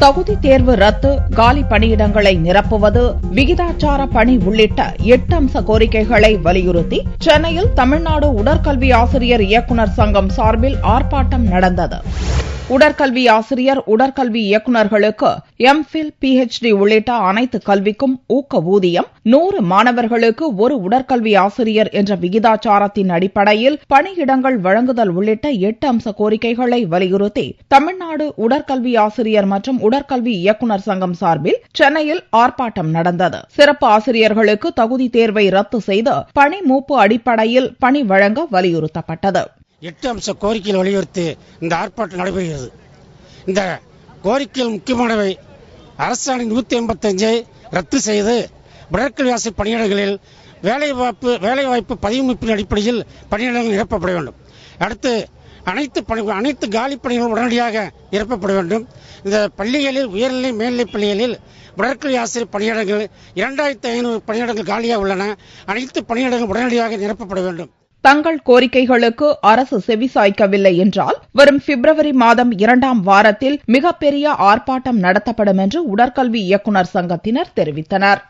தகுதி தேர்வு ரத்து, காலி பணியிடங்களை நிரப்புவது, விகிதாச்சார பணி உள்ளிட்ட 8 அம்ச கோரிக்கைகளை வலியுறுத்தி சென்னையில் தமிழ்நாடு உடற்கல்வி ஆசிரியர் இயக்குநர் சங்கம் சார்பில் ஆர்ப்பாட்டம் நடந்தது. உடற்கல்வி ஆசிரியர், உடற்கல்வி இயக்குநர்களுக்கு எம்.ஃபில், பி.எச்.டி உள்ளிட்ட அனைத்து கல்விக்கும் ஊக்க ஊதியம், 100 மாணவர்களுக்கு ஒரு உடற்கல்வி ஆசிரியர் என்ற விகிதாச்சாரத்தின் அடிப்படையில் பணியிடங்கள் வழங்குதல் உள்ளிட்ட 8 அம்ச கோரிக்கைகளை வலியுறுத்தி தமிழ்நாடு உடற்கல்வி ஆசிரியர் மற்றும் உடற்கல்வி இயக்குநர் சங்கம் சார்பில் சென்னையில் ஆர்ப்பாட்டம் நடந்தது. சிறப்பு ஆசிரியர்களுக்கு தகுதி தேர்வை ரத்து செய்து பணி மூப்பு அடிப்படையில் பணி வழங்க வலியுறுத்தப்பட்டது. 8 அம்ச கோரிக்கைகள் வலியுறுத்தி இந்த ஆர்ப்பாட்டம் நடைபெறுகிறது. இந்த கோரிக்கைகள் முக்கியமானவை. அரசாணை 185 ரத்து செய்து உடற்கல்வி ஆசிரியர் பணியிடங்களில் வேலைவாய்ப்பு பதிவுமைப்பின் அடிப்படையில் பணியிடங்கள் நிரப்பப்பட வேண்டும். அடுத்து அனைத்து காலி பணிகளும் உடனடியாக நிரப்பப்பட வேண்டும். இந்த பள்ளிகளில், உயர்நிலை மேல்நிலை பள்ளிகளில் உடற்கல்வி ஆசிரியர் பணியிடங்கள் 2500 பணியிடங்கள் காலியாக உள்ளன. அனைத்து பணியிடங்களும் உடனடியாக நிரப்பப்பட வேண்டும். தங்கள் கோரிக்கைகளுக்கு அரசு செவிசாய்க்கவில்லை என்றால் வரும் பிப்ரவரி மாதம் 2ஆம் வாரத்தில் மிகப்பெரிய ஆர்ப்பாட்டம் நடத்தப்படும் என்று உடற்கல்வி இயக்குநர் சங்கத்தினர் தெரிவித்தனர்.